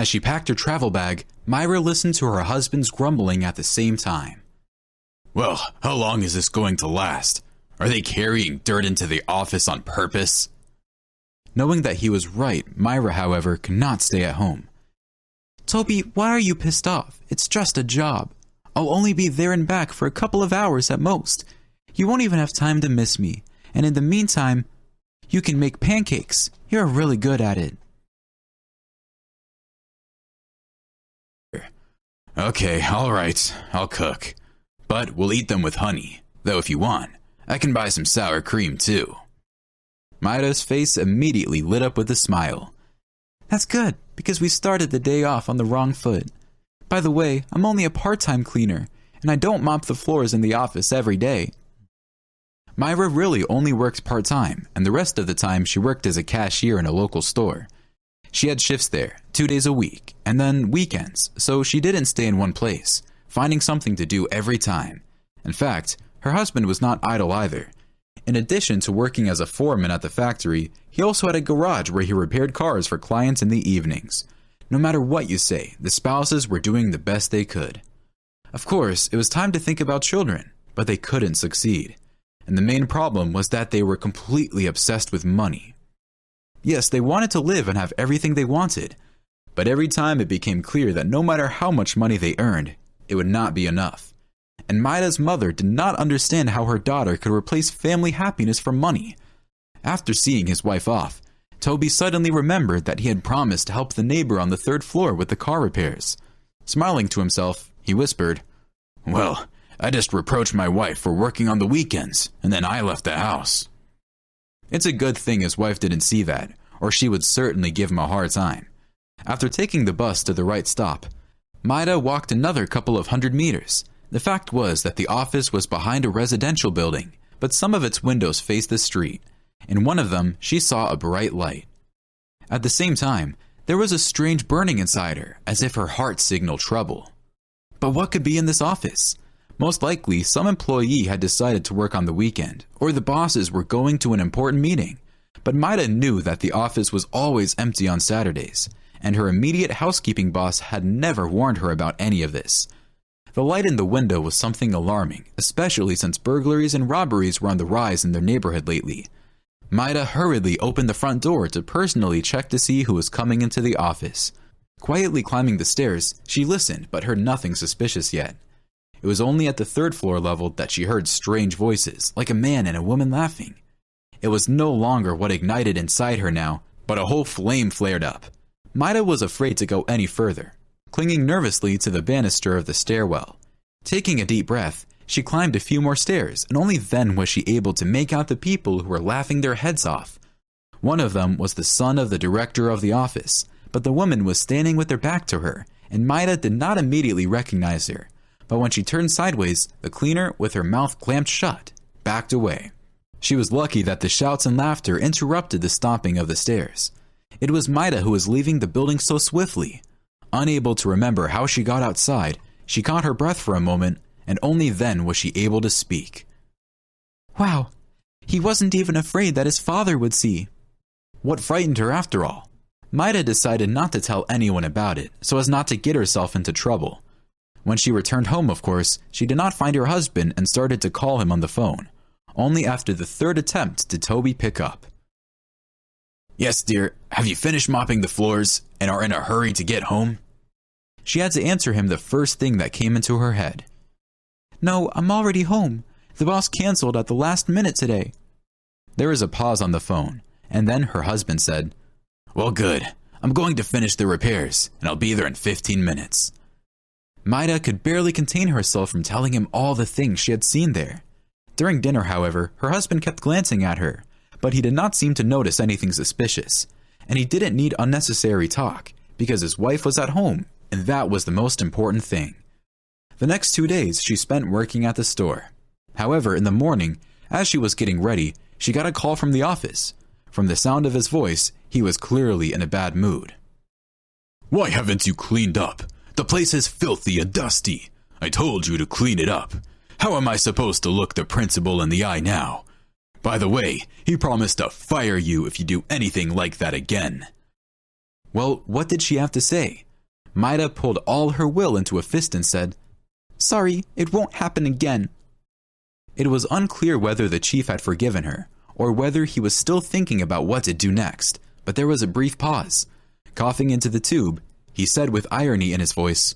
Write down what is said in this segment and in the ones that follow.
As she packed her travel bag, Myra listened to her husband's grumbling at the same time. Well, how long is this going to last? Are they carrying dirt into the office on purpose? Knowing that he was right, Myra, however, could not stay at home. Toby, why are you pissed off? It's just a job. I'll only be there and back for a couple of hours at most. You won't even have time to miss me. And in the meantime, you can make pancakes. You're really good at it. Okay, all right, I'll cook. But we'll eat them with honey. Though if you want, I can buy some sour cream too. Myra's face immediately lit up with a smile. That's good, because we started the day off on the wrong foot. By the way, I'm only a part-time cleaner, and I don't mop the floors in the office every day. Myra really only works part-time, and the rest of the time she worked as a cashier in a local store. She had shifts there, 2 days a week, and then weekends, so she didn't stay in one place, finding something to do every time. In fact, her husband was not idle either. In addition to working as a foreman at the factory, he also had a garage where he repaired cars for clients in the evenings. No matter what you say, the spouses were doing the best they could. Of course, it was time to think about children, but they couldn't succeed. And the main problem was that they were completely obsessed with money. Yes, they wanted to live and have everything they wanted, but every time it became clear that no matter how much money they earned, it would not be enough. And Myra's mother did not understand how her daughter could replace family happiness for money. After seeing his wife off, Toby suddenly remembered that he had promised to help the neighbor on the 3rd floor with the car repairs. Smiling to himself, he whispered, Well, I just reproached my wife for working on the weekends, and then I left the house. It's a good thing his wife didn't see that, or she would certainly give him a hard time. After taking the bus to the right stop, Myra walked another couple of 100 meters. The fact was that the office was behind a residential building, but some of its windows faced the street. In one of them, she saw a bright light. At the same time, there was a strange burning inside her, as if her heart signaled trouble. But what could be in this office? Most likely, some employee had decided to work on the weekend, or the bosses were going to an important meeting. But Myra knew that the office was always empty on Saturdays, and her immediate housekeeping boss had never warned her about any of this. The light in the window was something alarming, especially since burglaries and robberies were on the rise in their neighborhood lately. Myra hurriedly opened the front door to personally check to see who was coming into the office. Quietly climbing the stairs, she listened but heard nothing suspicious yet. It was only at the 3rd floor level that she heard strange voices, like a man and a woman laughing. It was no longer what ignited inside her now, but a whole flame flared up. Myra was afraid to go any further, clinging nervously to the banister of the stairwell. Taking a deep breath, she climbed a few more stairs, and only then was she able to make out the people who were laughing their heads off. One of them was the son of the director of the office, but the woman was standing with her back to her, and Myra did not immediately recognize her. But when she turned sideways, the cleaner, with her mouth clamped shut, backed away. She was lucky that the shouts and laughter interrupted the stomping of the stairs. It was Myra who was leaving the building so swiftly. Unable to remember how she got outside, she caught her breath for a moment, and only then was she able to speak. Wow, he wasn't even afraid that his father would see. What frightened her after all? Myra decided not to tell anyone about it, so as not to get herself into trouble. When she returned home, of course, she did not find her husband and started to call him on the phone. Only after the 3rd attempt did Toby pick up. Yes, dear, have you finished mopping the floors and are in a hurry to get home? She had to answer him the first thing that came into her head. No, I'm already home. The boss canceled at the last minute today. There was a pause on the phone, and then her husband said, Well, good. I'm going to finish the repairs, and I'll be there in 15 minutes. Myra could barely contain herself from telling him all the things she had seen there. During dinner, however, her husband kept glancing at her, but he did not seem to notice anything suspicious, and he didn't need unnecessary talk, because his wife was at home, and that was the most important thing. The next 2 days she spent working at the store. However, in the morning, as she was getting ready, she got a call from the office. From the sound of his voice, he was clearly in a bad mood. Why haven't you cleaned up? The place is filthy and dusty. I told you to clean it up. How am I supposed to look the principal in the eye now? By the way, he promised to fire you if you do anything like that again. Well, what did she have to say? Myra pulled all her will into a fist and said, "Sorry, it won't happen again." It was unclear whether the chief had forgiven her, or whether he was still thinking about what to do next, but there was a brief pause. Coughing into the tube, he said with irony in his voice,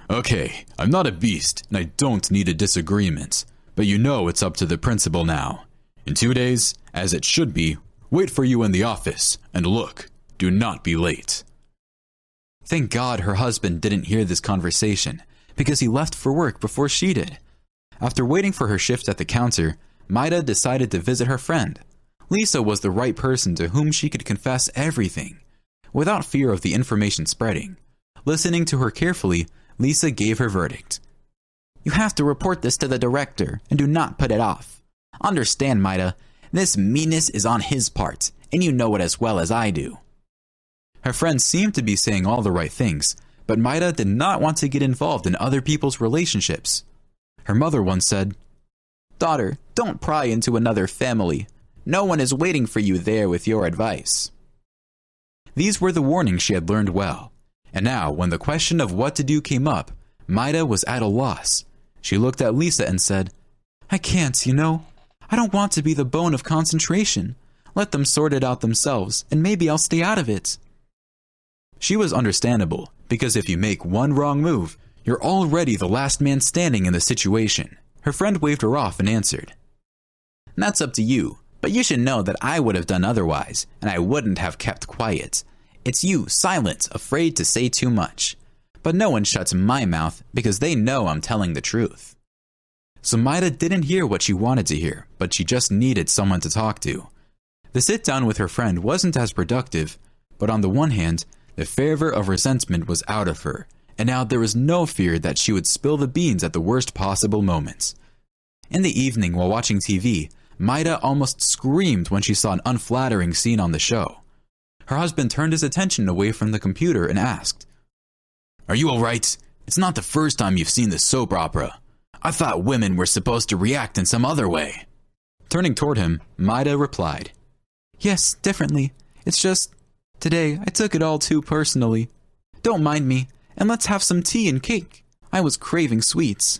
"Okay, I'm not a beast, and I don't need a disagreement, but you know it's up to the principal now. In 2 days, as it should be, wait for you in the office, and look, do not be late." Thank God her husband didn't hear this conversation, because he left for work before she did. After waiting for her shift at the counter, Myra decided to visit her friend. Lisa was the right person to whom she could confess everything, without fear of the information spreading. Listening to her carefully, Lisa gave her verdict. "You have to report this to the director, and do not put it off. Understand, Myra, this meanness is on his part, and you know it as well as I do." Her friend seemed to be saying all the right things, but Myra did not want to get involved in other people's relationships. Her mother once said, "Daughter, don't pry into another family. No one is waiting for you there with your advice." These were the warnings she had learned well, and now when the question of what to do came up, Myra was at a loss. She looked at Lisa and said, "I can't, you know. I don't want to be the bone of concentration. Let them sort it out themselves, and maybe I'll stay out of it." She was understandable, because if you make one wrong move, you're already the last man standing in the situation. Her friend waved her off and answered, "That's up to you, but you should know that I would have done otherwise, and I wouldn't have kept quiet. It's you, silent, afraid to say too much. But no one shuts my mouth because they know I'm telling the truth." So Myra didn't hear what she wanted to hear, but she just needed someone to talk to. The sit-down with her friend wasn't as productive, but on the one hand, the fervor of resentment was out of her, and now there was no fear that she would spill the beans at the worst possible moments. In the evening while watching TV, Myra almost screamed when she saw an unflattering scene on the show. Her husband turned his attention away from the computer and asked, "Are you all right? It's not the first time you've seen this soap opera. I thought women were supposed to react in some other way." Turning toward him, Myra replied, "Yes, differently. It's just, today I took it all too personally. Don't mind me, and let's have some tea and cake. I was craving sweets."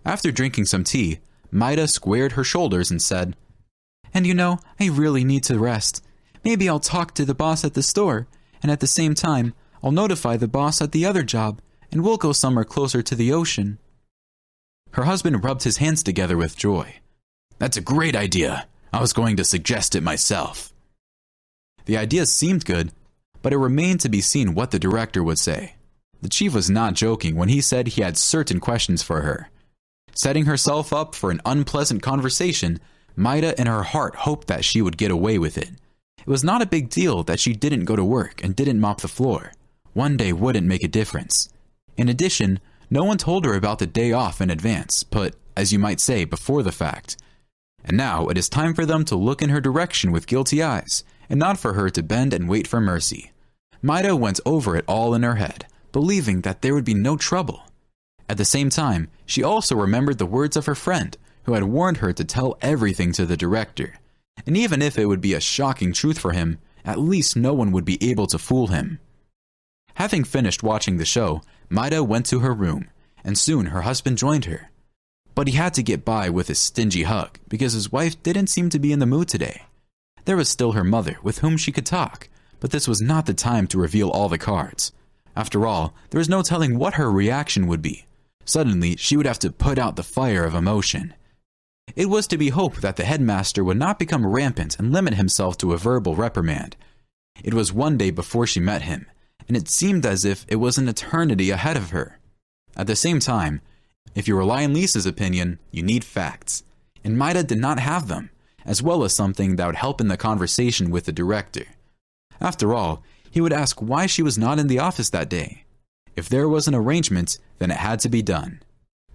After drinking some tea, Myra squared her shoulders and said, "And you know, I really need to rest. Maybe I'll talk to the boss at the store, and at the same time, I'll notify the boss at the other job, and we'll go somewhere closer to the ocean." Her husband rubbed his hands together with joy. "That's a great idea. I was going to suggest it myself." The idea seemed good, but it remained to be seen what the director would say. The chief was not joking when he said he had certain questions for her. Setting herself up for an unpleasant conversation, Myra in her heart hoped that she would get away with it. It was not a big deal that she didn't go to work and didn't mop the floor. One day wouldn't make a difference. In addition, no one told her about the day off in advance, put, as you might say, before the fact. And now it is time for them to look in her direction with guilty eyes, and not for her to bend and wait for mercy. Myra went over it all in her head, believing that there would be no trouble. At the same time, she also remembered the words of her friend, who had warned her to tell everything to the director. And even if it would be a shocking truth for him, at least no one would be able to fool him. Having finished watching the show, Myra went to her room, and soon her husband joined her. But he had to get by with a stingy hug, because his wife didn't seem to be in the mood today. There was still her mother, with whom she could talk, but this was not the time to reveal all the cards. After all, there was no telling what her reaction would be. Suddenly, she would have to put out the fire of emotion. It was to be hoped that the headmaster would not become rampant and limit himself to a verbal reprimand. It was one day before she met him, and it seemed as if it was an eternity ahead of her. At the same time, if you rely on Lisa's opinion, you need facts, and Myra did not have them, as well as something that would help in the conversation with the director. After all, he would ask why she was not in the office that day. If there was an arrangement, then it had to be done.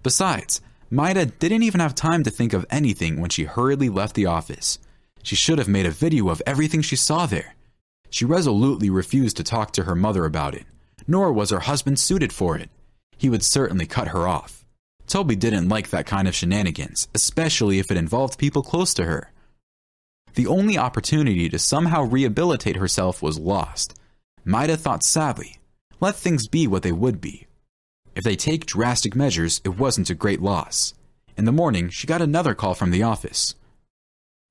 Besides, Myra didn't even have time to think of anything when she hurriedly left the office. She should have made a video of everything she saw there. She resolutely refused to talk to her mother about it, nor was her husband suited for it. He would certainly cut her off. Toby didn't like that kind of shenanigans, especially if it involved people close to her. The only opportunity to somehow rehabilitate herself was lost. Myra thought sadly, Let things be what they would be. If they take drastic measures, it wasn't a great loss. In the morning, she got another call from the office.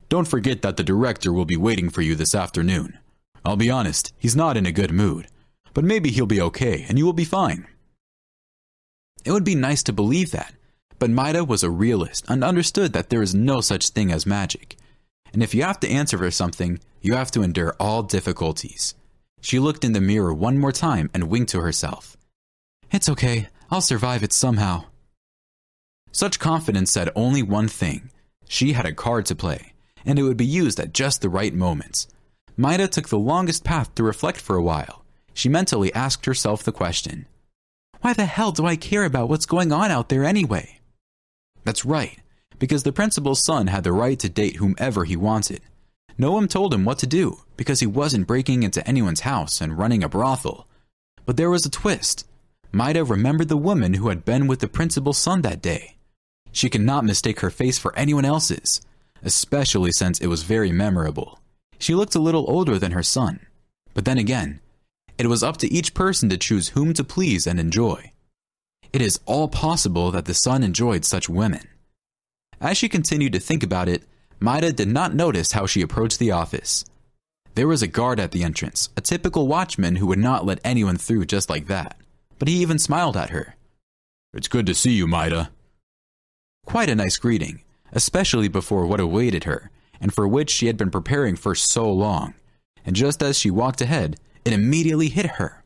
Don't forget that the director will be waiting for you this afternoon. I'll be honest, he's not in a good mood, but maybe he'll be okay and you will be fine. It would be nice to believe that, but Myra was a realist and understood that there is no such thing as magic. And if you have to answer for something, you have to endure all difficulties. She looked in the mirror one more time and winked to herself. It's okay, I'll survive it somehow. Such confidence said only one thing. She had a card to play, and it would be used at just the right moments. Myra took the longest path to reflect for a while. She mentally asked herself the question, why the hell do I care about what's going on out there anyway? That's right, because the principal's son had the right to date whomever he wanted. No one told him what to do, because he wasn't breaking into anyone's house and running a brothel. But there was a twist. Myra remembered the woman who had been with the principal's son that day. She could not mistake her face for anyone else's, especially since it was very memorable. She looked a little older than her son. But then again, it was up to each person to choose whom to please and enjoy. It is all possible that the son enjoyed such women. As she continued to think about it, Myra did not notice how she approached the office. There was a guard at the entrance, a typical watchman who would not let anyone through just like that. But he even smiled at her. It's good to see you, Myra. Quite a nice greeting, especially before what awaited her, and for which she had been preparing for so long. And just as she walked ahead, it immediately hit her.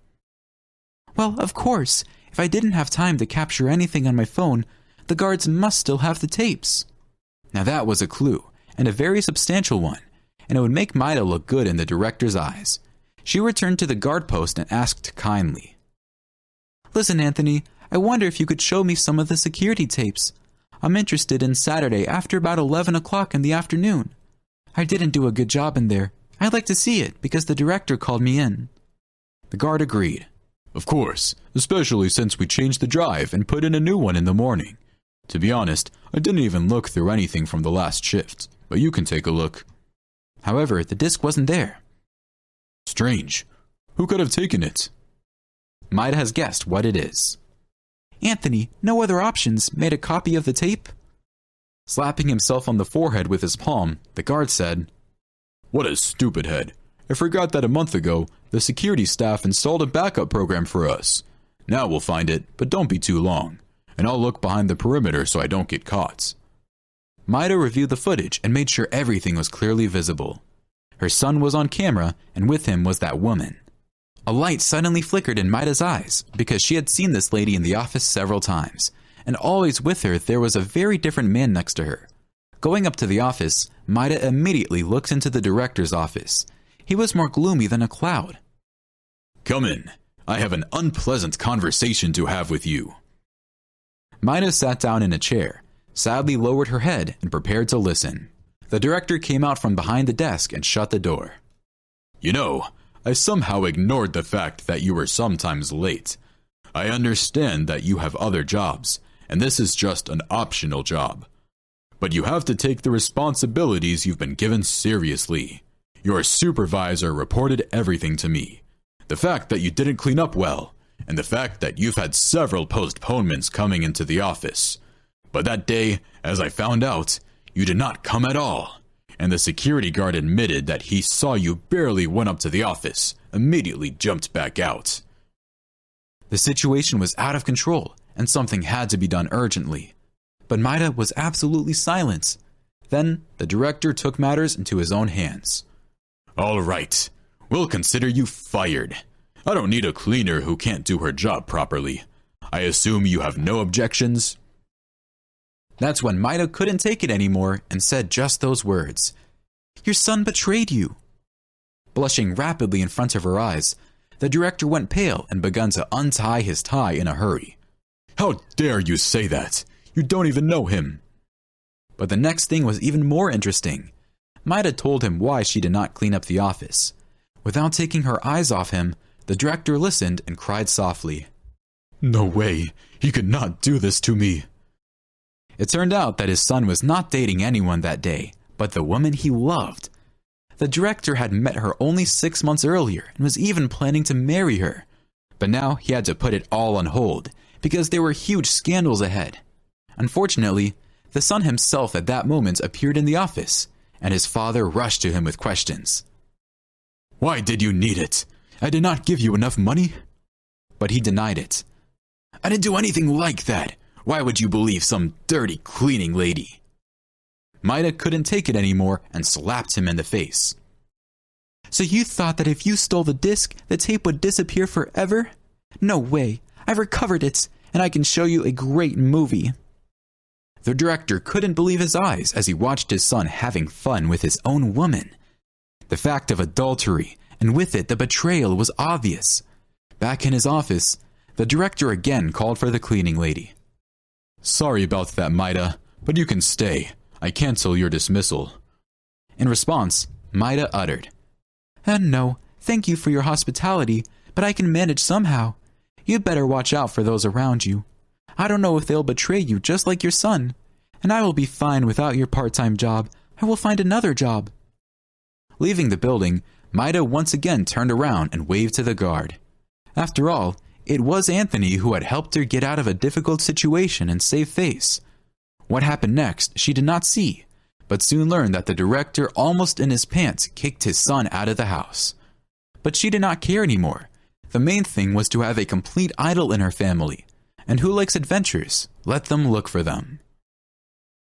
Well, of course, if I didn't have time to capture anything on my phone, the guards must still have the tapes. Now that was a clue, and a very substantial one, and it would make Myra look good in the director's eyes. She returned to the guard post and asked kindly, Listen, Anthony, I wonder if you could show me some of the security tapes. I'm interested in Saturday after about 11 o'clock in the afternoon. I didn't do a good job in there. I'd like to see it because the director called me in. The guard agreed. Of course, especially since we changed the drive and put in a new one in the morning. To be honest, I didn't even look through anything from the last shift, but you can take a look. However, the disc wasn't there. Strange. Who could have taken it? Myra has guessed what it is. Anthony, no other options, made a copy of the tape? Slapping himself on the forehead with his palm, the guard said, What a stupid head. I forgot that a month ago, the security staff installed a backup program for us. Now we'll find it, but don't be too long. And I'll look behind the perimeter so I don't get caught. Myra reviewed the footage and made sure everything was clearly visible. Her son was on camera, and with him was that woman. A light suddenly flickered in Myra's eyes because she had seen this lady in the office several times, and always with her there was a very different man next to her. Going up to the office, Myra immediately looked into the director's office. He was more gloomy than a cloud. Come in. I have an unpleasant conversation to have with you. Myra sat down in a chair, sadly lowered her head, and prepared to listen. The director came out from behind the desk and shut the door. You know, I somehow ignored the fact that you were sometimes late. I understand that you have other jobs, and this is just an optional job. But you have to take the responsibilities you've been given seriously. Your supervisor reported everything to me. The fact that you didn't clean up well, and the fact that you've had several postponements coming into the office. But that day, as I found out, you did not come at all. And the security guard admitted that he saw you barely went up to the office, immediately jumped back out. The situation was out of control, and something had to be done urgently. But Myra was absolutely silent. Then the director took matters into his own hands. All right, we'll consider you fired. I don't need a cleaner who can't do her job properly. I assume you have no objections? That's when Myra couldn't take it anymore and said just those words. Your son betrayed you. Blushing rapidly in front of her eyes, the director went pale and began to untie his tie in a hurry. How dare you say that? You don't even know him. But the next thing was even more interesting. Myra told him why she did not clean up the office. Without taking her eyes off him, the director listened and cried softly. No way, he could not do this to me. It turned out that his son was not dating anyone that day, but the woman he loved. The director had met her only 6 months earlier and was even planning to marry her. But now he had to put it all on hold because there were huge scandals ahead. Unfortunately, the son himself at that moment appeared in the office, and his father rushed to him with questions. Why did you need it? I did not give you enough money. But he denied it. I didn't do anything like that. Why would you believe some dirty cleaning lady? Myra couldn't take it anymore and slapped him in the face. So you thought that if you stole the disc, the tape would disappear forever? No way. I've recovered it, and I can show you a great movie. The director couldn't believe his eyes as he watched his son having fun with his own woman. The fact of adultery, and with it the betrayal, was obvious. Back in his office, the director again called for the cleaning lady. Sorry about that, Myra, but you can stay. I cancel your dismissal. In response, Myra uttered, No, thank you for your hospitality, but I can manage somehow. You'd better watch out for those around you. I don't know if they'll betray you just like your son. And I will be fine without your part-time job. I will find another job. Leaving the building, Myra once again turned around and waved to the guard. After all, it was Anthony who had helped her get out of a difficult situation and save face. What happened next, she did not see, but soon learned that the director, almost in his pants, kicked his son out of the house. But she did not care anymore. The main thing was to have a complete idol in her family. And who likes adventures? Let them look for them.